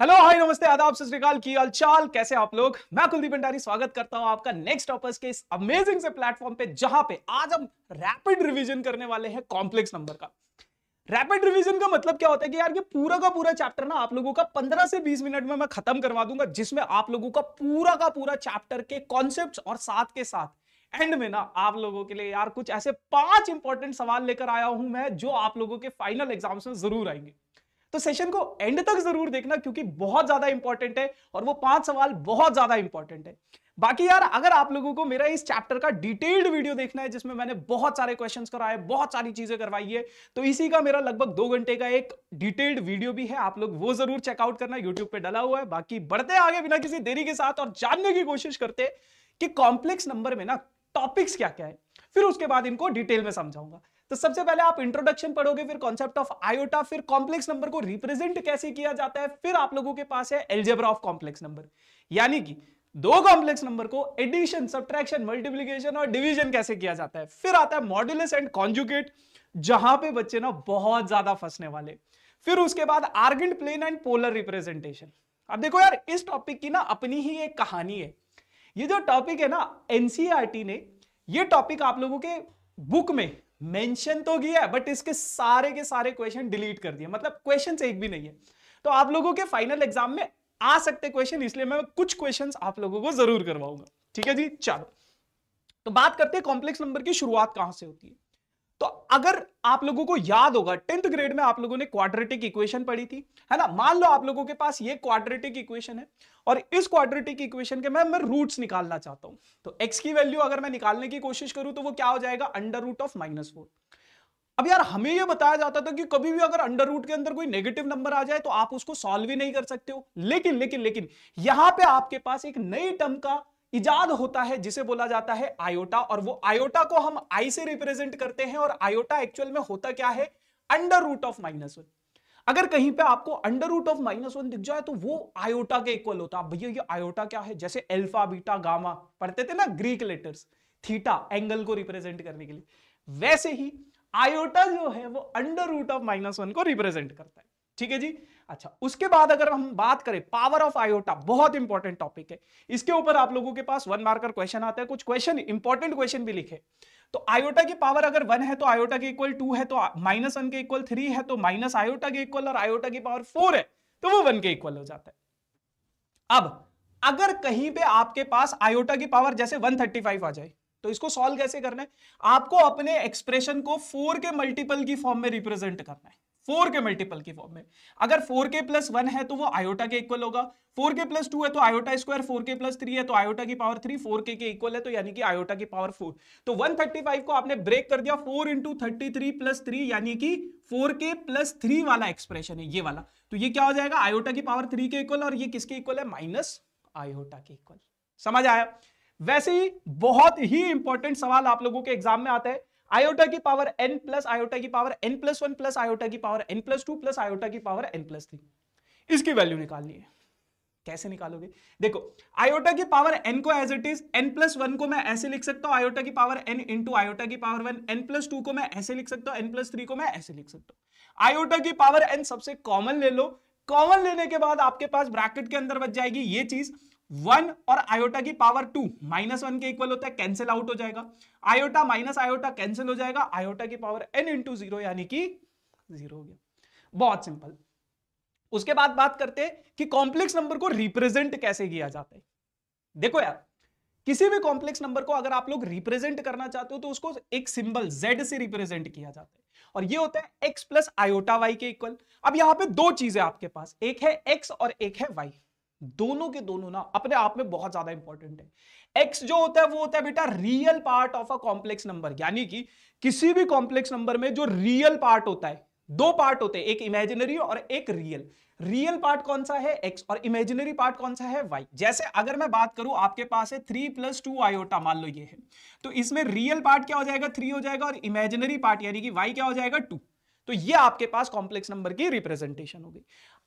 Hello hi नमस्ते आदाब सत श्री अकाल, की हाल चाल, कैसे आप लोग। मैं कुलदीप भंडारी स्वागत करता हूं आपका नेक्स्ट टॉपर्स के इस अमेजिंग से प्लेटफॉर्म पे, जहां पे आज हम रैपिड रिवीजन करने वाले हैं कॉम्प्लेक्स नंबर का। रैपिड रिवीजन का मतलब क्या होता है कि यार ये पूरा का पूरा चैप्टर ना आप लोगों का 15 से 20 मिनट में मैं खत्म करवा दूंगा, जिसमें आप लोगों का पूरा चैप्टर के कॉन्सेप्ट्स और साथ के साथ एंड में ना आप लोगों के लिए यार कुछ ऐसे 5 इंपॉर्टेंट सवाल लेकर आया हूं मैं, जो आप लोगों के फाइनल एग्जाम्स में जरूर आएंगे। तो सेशन को एंड तक जरूर देखना, क्योंकि बहुत ज्यादा इंपॉर्टेंट है और वो 5 सवाल बहुत ज्यादा इंपॉर्टेंट है। बाकी यार अगर आप लोगों को मेरा इस चैप्टर का डिटेल्ड वीडियो देखना है, जिसमें मैंने बहुत सारे क्वेश्चंस कराए, बहुत सारी चीजें करवाई है, तो इसी का मेरा लगभग 2 घंटे का एक डिटेल्ड वीडियो भी है, आप लोग वो जरूर चेकआउट करना, यूट्यूब पे डला हुआ है। बाकी बढ़ते आगे बिना किसी देरी के साथ और जानने की कोशिश करते कि कॉम्प्लेक्स नंबर में ना टॉपिक्स क्या क्या है, फिर उसके बाद इनको डिटेल में समझाऊंगा। तो सबसे पहले आप इंट्रोडक्शन पढ़ोगे, फिर कॉन्सेप्ट ऑफ आयोटा, फिर कॉम्प्लेक्स नंबर को रिप्रेजेंट कैसे किया जाता है, फिर आप लोगों के पास है एलजेब्रा ऑफ कॉम्प्लेक्स नंबर, यानी कि दो कॉम्प्लेक्स नंबर को एडिशन, सब्ट्रैक्शन, मल्टीप्लिकेशन और डिवीजन कैसे किया जाता है। फिर आता है मॉड्यूलस एंड कॉन्जुगेट, जहां पे बच्चे ना बहुत ज्यादा फंसने वाले। फिर उसके बाद Argand plane and polar representation. अब देखो यार, इस टॉपिक की ना अपनी ही एक कहानी है। ये जो टॉपिक है ना, एनसीईआरटी ने ये टॉपिक आप लोगों के बुक में मेंशन तो किया है, बट इसके सारे के सारे क्वेश्चन डिलीट कर दिए, मतलब क्वेश्चन एक भी नहीं है। तो आप लोगों के फाइनल एग्जाम में आ सकते क्वेश्चन, इसलिए मैं कुछ क्वेश्चंस आप लोगों को जरूर करवाऊंगा। ठीक है जी, चलो तो बात करते हैं कॉम्प्लेक्स नंबर की शुरुआत कहां से होती है। तो अगर आप लोगों को याद होगा, 10th ग्रेड में आप लोगों ने क्वाड्रेटिक इक्वेशन पढ़ी थी, है ना। मान लो आप लोगों के पास ये क्वाड्रेटिक इक्वेशन है और इस क्वाड्रेटिक इक्वेशन के मैं रूट्स निकालना चाहता हूं। तो x की वैल्यू अगर मैं निकालने की कोशिश करूं तो वो क्या हो जाएगा, अंडर रूट ऑफ -4। अब यार हमें ये बताया जाता था कि कभी भी अगर अंडर रूट के अंदर कोई नेगेटिव नंबर आ जाए तो आप उसको सॉल्व ही नहीं कर सकते हो। लेकिन लेकिन लेकिन यहां पे आपके पास एक नई टर्म का इजाद होता है, जिसे बोला जाता है आयोटा, और वो आयोटा को हम आई से रिप्रेजेंट करते हैं। और आयोटा एक्चुअल में होता क्या है, अंडर रूट ऑफ -1। अगर कहीं पे आपको अंडर रूट ऑफ -1 दिख जाए तो वो आयोटा के इक्वल होता है। भैया ये आयोटा क्या है, जैसे अल्फा बीटा गामा पढ़ते थे ना, ग्रीक लेटर्स, थीटा एंगल को रिप्रेजेंट करने के लिए, वैसे ही आयोटा जो है वो अंडर रूट ऑफ -1 को रिप्रेजेंट करता है। ठीक है जी। अच्छा, उसके बाद अगर हम बात करें पावर ऑफ आयोटा, बहुत इंपॉर्टेंट टॉपिक है, इसके ऊपर आप लोगों के पास 1 मार्कर क्वेश्चन आता है, कुछ क्वेश्चन इंपॉर्टेंट क्वेश्चन भी लिखे। तो आयोटा की पावर अगर 1 है तो आयोटा के इक्वल 2 है, तो -1 के इक्वल 3 है, तो माइनस आयोटा के इक्वल, और आयोटा की पावर 4 है तो वो 1 के इक्वल हो जाता है। अब अगर कहीं पे आपके पास आयोटा की पावर जैसे 135 आ जाए, तो इसको सॉल्व कैसे करना है, आपको अपने एक्सप्रेशन को 4 के मल्टीपल की फॉर्म में रिप्रेजेंट करना है। 4 के मल्टीपल की फॉर्म में, अगर 4k + 1 है तो वो आयोटा के इक्वल होगा, 4k + 2 है तो आयोटा स्क्वायर, 4k + 3 है तो आयोटा की पावर 3, 4k के इक्वल है तो यानी कि आयोटा की पावर 4। तो 135 को आपने ब्रेक कर दिया, 4 × 33 + 3 यानी कि 4k + 3 वाला एक्सप्रेशन है ये वाला। तो ये क्या हो जाएगा, आयोटा की पावर 3 के इक्वल, और ये किसके इक्वल है, माइनस आयोटा के इक्वल। समझ आया। वैसे ही बहुत ही इंपॉर्टेंट सवाल आप लोगों के एग्जाम में आता है, आयोटा की पावर n प्लस आयोटा की पावर n+1 प्लस आयोटा की पावर n+2 प्लस आयोटा की पावर n+3, इसकी वैल्यू निकालनी है। कैसे निकालोगे, देखो आयोटा की पावर n को एज इट इज n+1 को मैं ऐसे लिख सकता हूं, आयोटा की पावर n इंटू आयोटा की पावर 1, n+2 को मैं ऐसे लिख सकता हूं, n+3 को मैं ऐसे लिख सकता हूं। आयोटा की पावर n सबसे कॉमन ले लो, कॉमन लेने के बाद आपके पास ब्रैकेट के अंदर बच जाएगी ये चीज 1, और आयोटा की पावर 2 -1 के इक्वल होता है, कैंसिल आउट हो जाएगा, आयोटा माइनस आयोटा कैंसिल हो जाएगा, आयोटा की पावर n इंटू 0 यानी कि 0 हो गया। बहुत सिंपल। उसके बाद बात करते हैं कि कॉम्प्लेक्स नंबर को रिप्रेजेंट कैसे किया जाता है। देखो यार, किसी भी कॉम्प्लेक्स नंबर को अगर आप लोग रिप्रेजेंट करना चाहते हो तो उसको एक सिंबल z से रिप्रेजेंट किया जाता है, और ये होता है x + आयोटा y के इक्वल। अब यहां पे दो चीजें आपके पास, एक है x और एक है y, दोनों के दोनों ना अपने आप में बहुत ज्यादा इंपॉर्टेंट है। x जो होता है वो होता है बेटा real part of a complex number, यानी कि किसी भी कॉम्प्लेक्स नंबर में जो रियल पार्ट होता है, दो पार्ट होते हैं, एक इमेजिनरी और एक रियल। रियल पार्ट कौन सा है, x, और इमेजिनरी पार्ट कौन सा है, y। जैसे अगर मैं बात करूं, आपके पास है 3 + 2 आयोटा, मान लो ये है, तो इसमें रियल पार्ट क्या हो जाएगा, 3 हो जाएगा, और इमेजिनरी पार्ट यानी कि y क्या हो जाएगा, 2। तो ये आपके पास कॉम्प्लेक्स नंबर की रिप्रेजेंटेशन हो गई।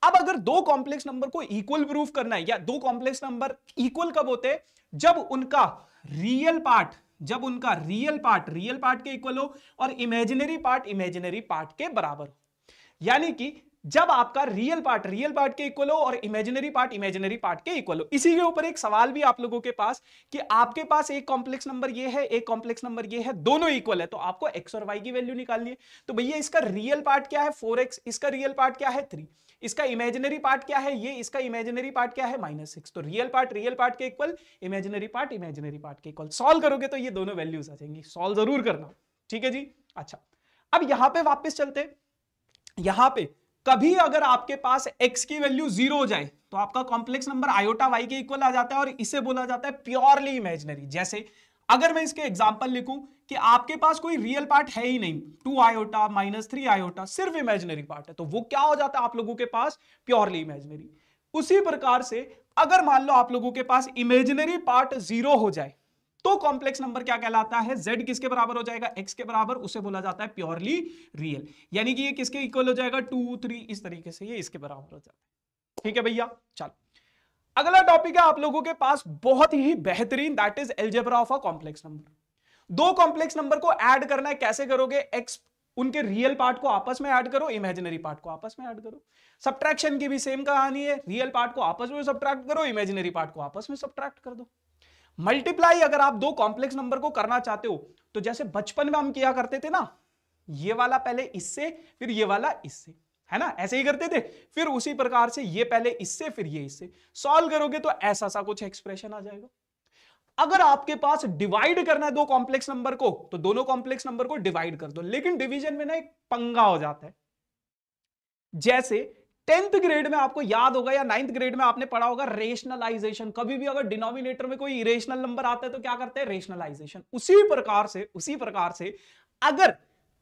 अब अगर दो कॉम्प्लेक्स नंबर को इक्वल प्रूफ करना है, या दो कॉम्प्लेक्स नंबर इक्वल कब होते हैं, जब उनका रियल पार्ट रियल पार्ट के इक्वल हो और इमेजिनरी पार्ट के बराबर हो। यानी कि जब आपका रियल पार्ट के इक्वल हो और इमेजिनरी पार्ट के इक्वल हो। इसी के ऊपर एक सवाल भी आप लोगों के पास कि आपके पास एक कॉम्प्लेक्स नंबर ये है, एक कॉम्प्लेक्स नंबर ये है, दोनों इक्वल है, तो आपको x और y की वैल्यू निकालनी है। तो भैया इसका रियल पार्ट क्या है 4x, इसका रियल पार्ट क्या है 3, इसका इमेजिनरी पार्ट क्या है ये, इसका इमेजिनरी पार्ट क्या है -6। तो रियल पार्ट के इक्वल, इमेजिनरी पार्ट के इक्वल। सॉल्व करोगे तो ये दोनों वैल्यूज आ जाएंगी, सॉल्व जरूर करना, ठीक है जी। अच्छा, अब यहां पे वापस चलते, यहां पे कभी अगर आपके पास x की वैल्यू 0 हो जाए तो आपका कॉम्प्लेक्स नंबर आयोटा y के इक्वल आ जाता है और इसे बोला जाता है प्योरली इमेजिनरी। जैसे अगर मैं इसके एग्जांपल लिखूं कि आपके पास कोई रियल पार्ट है ही नहीं, 2 आयोटा -3 आयोटा, सिर्फ इमेजिनरी पार्ट है, तो वो क्या हो जाता है आप लोगों के पास प्योरली इमेजिनरी। उसी प्रकार से अगर मान लो आप लोगों के पास इमेजिनरी पार्ट 0 हो जाए तो कॉम्प्लेक्स नंबर क्या कहलाता है, z किसके बराबर हो जाएगा, x के बराबर, उसे बोला जाता है प्योरली रियल। यानी कि ये किसके इक्वल हो जाएगा 2 3, इस तरीके से ये इसके बराबर हो जाता है। ठीक है भैया, चलो अगला टॉपिक है आप लोगों के पास बहुत ही बेहतरीन, that is algebra of a complex number. दो कॉम्प्लेक्स नंबर को ऐड करना है, कैसे करोगे, x उनके रियल पार्ट को आपस में ऐड करो, इमेजिनरी पार्ट को आपस में ऐड करो। सब्ट्रैक्शन की भी सेम कहानी है, रियल पार्ट को आपस में सब्ट्रैक्ट करो, इमेजिनरी पार्ट को आपस में सब्ट्रैक्ट कर दो। मल्टीप्लाई अगर आप दो कॉम्प्लेक्स नंबर को करना चाहते हो तो जैसे बचपन में हम किया करते थे ना, ये वाला पहले इससे फिर ये वाला इससे, है ना, ऐसे ही करते थे। फिर उसी प्रकार से ये पहले इससे फिर ये इससे, सॉल्व करोगे तो ऐसा सा कुछ एक्सप्रेशन आ जाएगा। अगर आपके पास डिवाइड करना है दो कॉम्प्लेक्स नंबर को तो दोनों कॉम्प्लेक्स नंबर को डिवाइड कर दो, लेकिन डिवीजन में ना एक पंगा हो जाता है। जैसे 10th ग्रेड में आपको याद होगा या 9th ग्रेड में आपने पढ़ा होगा रेशनलाइजेशन। कभी भी अगर डिनोमिनेटर में कोई इरेशनल नंबर आता है तो क्या करते हैं, रेशनलाइजेशन। उसी प्रकार से अगर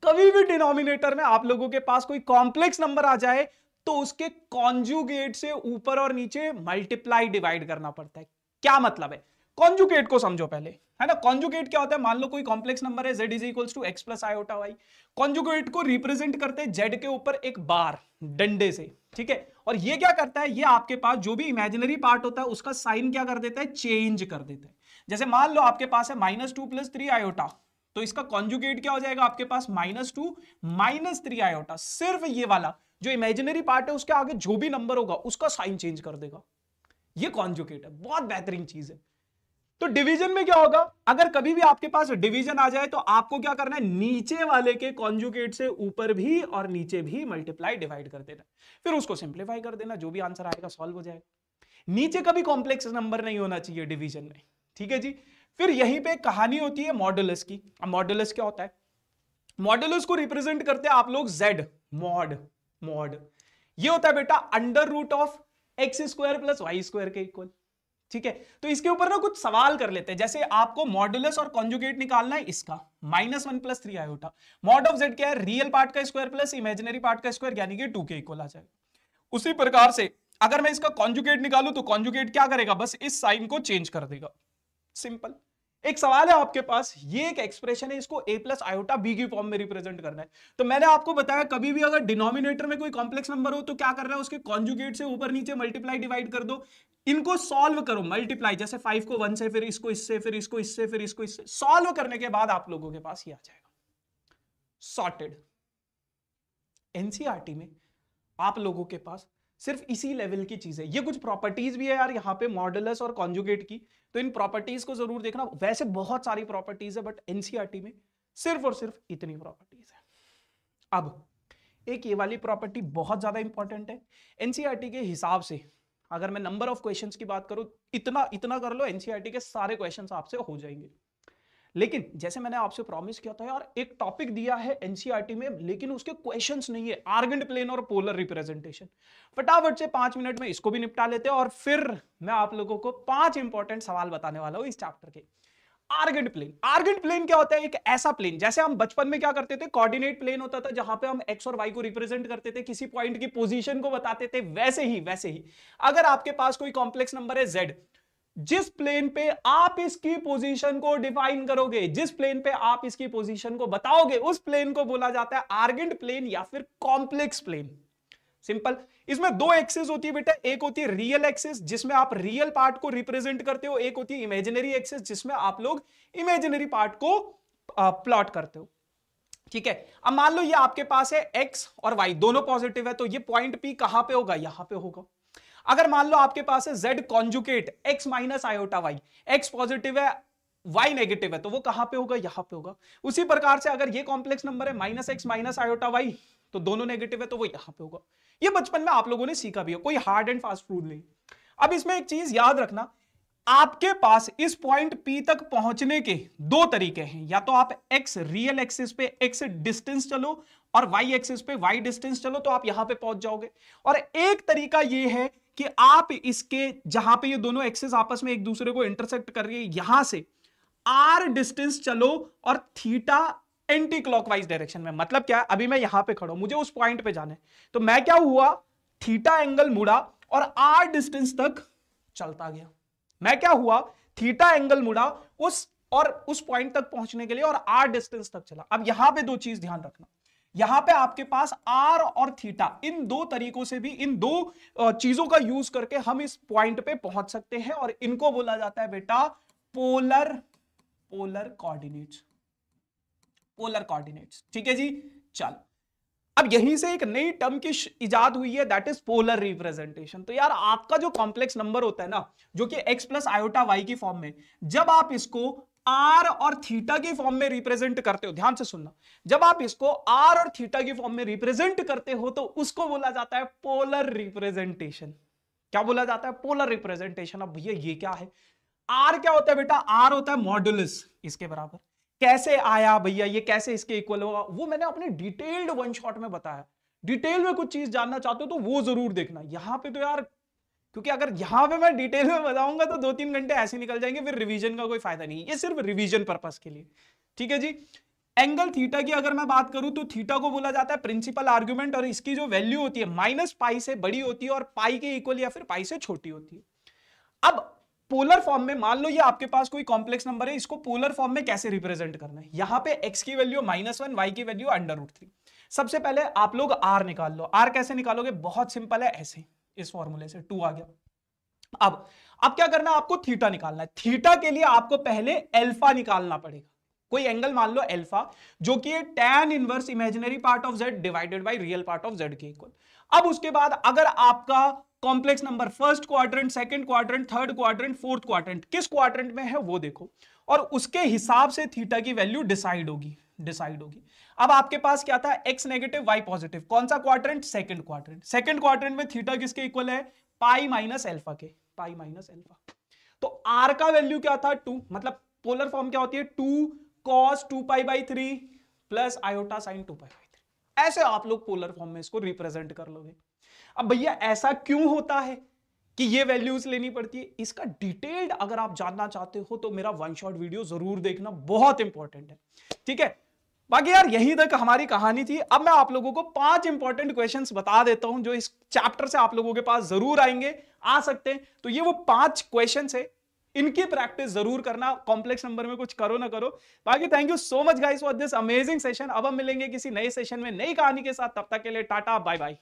कभी भी डिनोमिनेटर में आप लोगों के पास कोई कॉम्प्लेक्स नंबर आ जाए तो उसके कॉन्जुगेट से ऊपर और नीचे मल्टीप्लाई डिवाइड करना पड़ता है। क्या मतलब है, कॉन्जुगेट को समझो पहले, है ना। कॉन्जुगेट क्या होता है, मान लो कोई कॉम्प्लेक्स नंबर है z is equals to x plus iota y। Conjugate को रिप्रेजेंट करते हैं z के ऊपर एक बार डंडे से, ठीक है। और ये क्या करता है, ये आपके पास जो भी इमेजिनरी पार्ट होता है उसका साइन क्या कर देता है, चेंज कर देता है। जैसे मान लो आपके पास है -2 + 3 आयोटा, तो इसका कॉन्जुगेट क्या हो जाएगा आपके पास -2 - 3 आयोटा। सिर्फ ये वाला जो इमेजिनरी पार्ट है उसके आगे जो भी नंबर होगा उसका साइन चेंज कर देगा। ये कॉन्जुगेट है, बहुत बेहतरीन चीज है। तो डिवीजन में क्या होगा, अगर कभी भी आपके पास डिवीजन आ जाए तो आपको क्या करना है, नीचे वाले के कॉन्जुगेट से ऊपर भी और नीचे भी मल्टीप्लाई डिवाइड कर देना, फिर उसको सिंप्लीफाई कर देना, जो भी आंसर आएगा सॉल्व हो जाएगा। नीचे कभी कॉम्प्लेक्स नंबर नहीं होना चाहिए डिवीजन में, ठीक है जी। फिर यहीं पे कहानी होती है मॉडुलस की। अब मॉडुलस क्या होता है, मॉडुलस को रिप्रेजेंट करते हैं आप लोग z, मॉड ये होता है बेटा √(x² + y² के इक्वल, ठीक है। तो इसके ऊपर ना कुछ सवाल कर लेते हैं। जैसे आपको मॉडुलस और कॉन्जुगेट निकालना है इसका, -1 + 3 आयोटा। मॉड ऑफ z क्या है, रियल पार्ट का स्क्वायर प्लस इमेजिनरी पार्ट का स्क्वायर, यानी कि 2 के इक्वल आ जाएगा। उसी प्रकार से अगर मैं इसका कॉन्जुगेट निकालूं तो कॉन्जुगेट क्या करेगा, बस इस साइन को चेंज कर देगा, सिंपल। एक सवाल है आपके पास, ये एक एक्सप्रेशन है, इसको a + आयोटा b की फॉर्म में रिप्रेजेंट करना है। तो मैंने आपको बताया कभी भी अगर डिनोमिनेटर में कोई कॉम्प्लेक्स नंबर हो तो क्या करना है, उसके कॉन्जुगेट से ऊपर नीचे मल्टीप्लाई डिवाइड कर दो। इनको सॉल्व करो, मल्टीप्लाई, जैसे 5 को 1 से, फिर इसको इससे, फिर इसको इससे, फिर इसको इससे, सॉल्व करने के बाद आप लोगों के पास ये आ जाएगा, सॉर्टेड। एनसीईआरटी में आप लोगों के पास सिर्फ इसी लेवल की चीज है। ये कुछ प्रॉपर्टीज भी है यार यहाँ पे मॉडुलस और कॉन्जुगेट की, तो इन प्रॉपर्टीज को जरूर देखना। वैसे बहुत सारी प्रॉपर्टीज है बट एनसीईआरटी में सिर्फ और सिर्फ इतनी प्रॉपर्टीज है। अब एक ये वाली प्रॉपर्टी बहुत ज्यादा इंपॉर्टेंट है एनसीईआरटी के हिसाब से। अगर मैं नंबर ऑफ क्वेश्चंस की बात करूं, इतना कर लो, एनसीईआरटी के सारे क्वेश्चंस आपसे हो जाएंगे। लेकिन जैसे मैंने आपसे प्रॉमिस किया था यार, एक टॉपिक दिया है एनसीईआरटी में लेकिन उसके क्वेश्चंस नहीं है, आर्गेंट प्लेन और पोलर रिप्रेजेंटेशन। फटाफट से 5 मिनट में इसको भी निपटा लेते हैं और फिर मैं आप लोगों को 5 इंपॉर्टेंट सवाल बताने वाला हूं इस चैप्टर के। आर्गेंट प्लेन क्या होता है, एक ऐसा प्लेन, जैसे हम बचपन में क्या करते थे, कोऑर्डिनेट प्लेन होता था जहां पे हम एक्स और वाई को रिप्रेजेंट करते थे, किसी पॉइंट की पोजीशन को बताते थे। वैसे ही अगर आपके पास कोई कॉम्प्लेक्स नंबर है z, जिस प्लेन पे आप इसकी पोजीशन को डिफाइन करोगे, जिस प्लेन पे आप इसकी पोजीशन को बताओगे, उस प्लेन को बोला जाता है आर्गेंट प्लेन या फिर कॉम्प्लेक्स प्लेन। सिंपल। इसमें दो एक्सिस होती है बेटा, एक होती है रियल एक्सिस जिसमें आप रियल पार्ट को रिप्रेजेंट करते हो, एक होती है इमेजिनरी एक्सिस जिसमें आप लोग इमेजिनरी पार्ट को प्लॉट करते हो। ठीक है, अब मान लो ये आपके पास है x और y दोनों पॉजिटिव है, तो ये पॉइंट P कहां पे होगा, यहां पे होगा। अगर मान लो आपके पास है z conjugate x minus iota y, x positive है y नेगेटिव है, तो वो कहां पे होगा, यहां पे होगा। उसी प्रकार से अगर ये कॉम्प्लेक्स नंबर है minus x minus iota y, तो दोनों नेगेटिव है, तो वो यहां पे होगा। ये बचपन में आप लोगों ने सीखा भी है, कोई हार्ड एंड फास्ट रूल नहीं। अब इसमें एक चीज याद रखना, आपके पास इस पॉइंट P तक पहुंचने के दो तरीके हैं, या तो आप x रियल एक्सिस पे x डिस्टेंस चलो और y एक्सिस पे y डिस्टेंस चलो, तो आप यहां पे पहुंच जाओगे। और एक तरीका ये है कि आप इसके जहां पे ये दोनों एक्सिस आपस में एक दूसरे को इंटरसेक्ट कर रही है, यहां से r डिस्टेंस चलो और थीटा एंटी क्लॉकवाइज डायरेक्शन में। मतलब क्या है, अभी मैं यहां पे खड़ा हूं, मुझे उस पॉइंट पे जाना है, तो मैं क्या हुआ, थीटा एंगल मुड़ा और r डिस्टेंस तक चलता गया। मैं क्या हुआ, थीटा एंगल मुड़ा उस पॉइंट तक पहुंचने के लिए और r डिस्टेंस तक चला। अब यहां पे दो चीज ध्यान रखना, यहां पे आपके पास r और थीटा, इन दो तरीकों से भी, इन दो चीजों का यूज करके हम इस पॉइंट पे पहुंच सकते हैं, और इनको बोला जाता है बेटा पोलर कोऑर्डिनेट्स। पोलर कोऑर्डिनेट्स, ठीक है जी। चलो, अब यहीं से एक नई टर्म की इजाद हुई है, दैट इज पोलर रिप्रेजेंटेशन। तो यार आपका जो कॉम्प्लेक्स नंबर होता है ना, जो कि x प्लस आयोटा y की फॉर्म में, जब आप इसको r और थीटा की फॉर्म में रिप्रेजेंट करते हो, ध्यान से सुनना, जब आप इसको r और थीटा की फॉर्म में रिप्रेजेंट करते हो, तो उसको बोला जाता है पोलर रिप्रेजेंटेशन। क्या बोला जाता है, पोलर रिप्रेजेंटेशन। अब भैया ये क्या है, r क्या होता है बेटा, r होता है मॉडुलस इसके बराबर। कैसे आया भैया, ये कैसे इसके इक्वल होगा, वो मैंने अपने डिटेल्ड वन शॉट में बताया। डिटेल में कुछ चीज जानना चाहते हो तो वो जरूर देखना। यहां पे तो यार, क्योंकि अगर यहां पे मैं डिटेल में बताऊंगा तो 2-3 घंटे ऐसे निकल जाएंगे, फिर रिवीजन का कोई फायदा नहीं। ये सिर्फ रिवीजन पर्पस के लिए, ठीक है जी। एंगल थीटा की अगर मैं बात करूं, तो थीटा को बोला जाता है प्रिंसिपल आर्गुमेंट, और इसकी जो वैल्यू होती है माइनस पाई से बड़ी होती है और पाई के इक्वल या फिर पाई से छोटी होती है। अब पोलर फॉर्म में मान लो ये आपके पास कोई कॉम्प्लेक्स नंबर है, इसको पोलर फॉर्म में कैसे रिप्रेजेंट करना है, यहां पे x की वैल्यू -1, y की वैल्यू √3। सबसे पहले आप लोग r निकाल लो। r कैसे निकालोगे, बहुत सिंपल है, ऐसे इस फॉर्मूले से 2 आ गया। अब क्या करना है, आपको थीटा निकालना है। थीटा के लिए आपको पहले अल्फा निकालना पड़ेगा। कोई एंगल मान लो अल्फा, जो कि tan inverse imaginary part of z divided by real part of z के इक्वल। अब उसके बाद अगर आपका complex number first quadrant, second quadrant, third quadrant, fourth quadrant, किस क्वाड्रेंट में है वो देखो, और उसके हिसाब से थीटा की वैल्यू डिसाइड होगी। अब आपके पास क्या था, x नेगेटिव y पॉजिटिव, कौन सा quadrant, second quadrant. Second quadrant में थीटा किसके इक्वल है, पाई माइनस अल्फा के, पाई माइनस अल्फा। तो r का वैल्यू क्या था, 2, मतलब पोलर फॉर्म क्या होती है, 2 cos 2π/3 प्लस आयोटा साइन 2π/3। ऐसे आप लोग पोलर फॉर्म में इसको रिप्रेजेंट कर लोगे। अब भैया ऐसा क्यों होता है कि ये वैल्यूज लेनी पड़ती है, इसका डिटेल्ड अगर आप जानना चाहते हो तो मेरा वन शॉट वीडियो जरूर देखना, बहुत इंपॉर्टेंट है, ठीक है। बाकी यार यहीं तक हमारी कहानी थी। अब मैं आप लोगों को 5 इंपॉर्टेंट क्वेश्चंस बता देता हूं, जो इस चैप्टर से आप लोगों के पास जरूर आएंगे, आ सकते हैं। तो ये वो 5 क्वेश्चंस है, इनकी प्रैक्टिस जरूर करना, कॉम्प्लेक्स नंबर में कुछ करो ना करो। बाकी thank you so much guys for this amazing session. अब हम मिलेंगे किसी नए सेशन में नई कहानी के साथ, तब तक के लिए टाटा बाय बाय।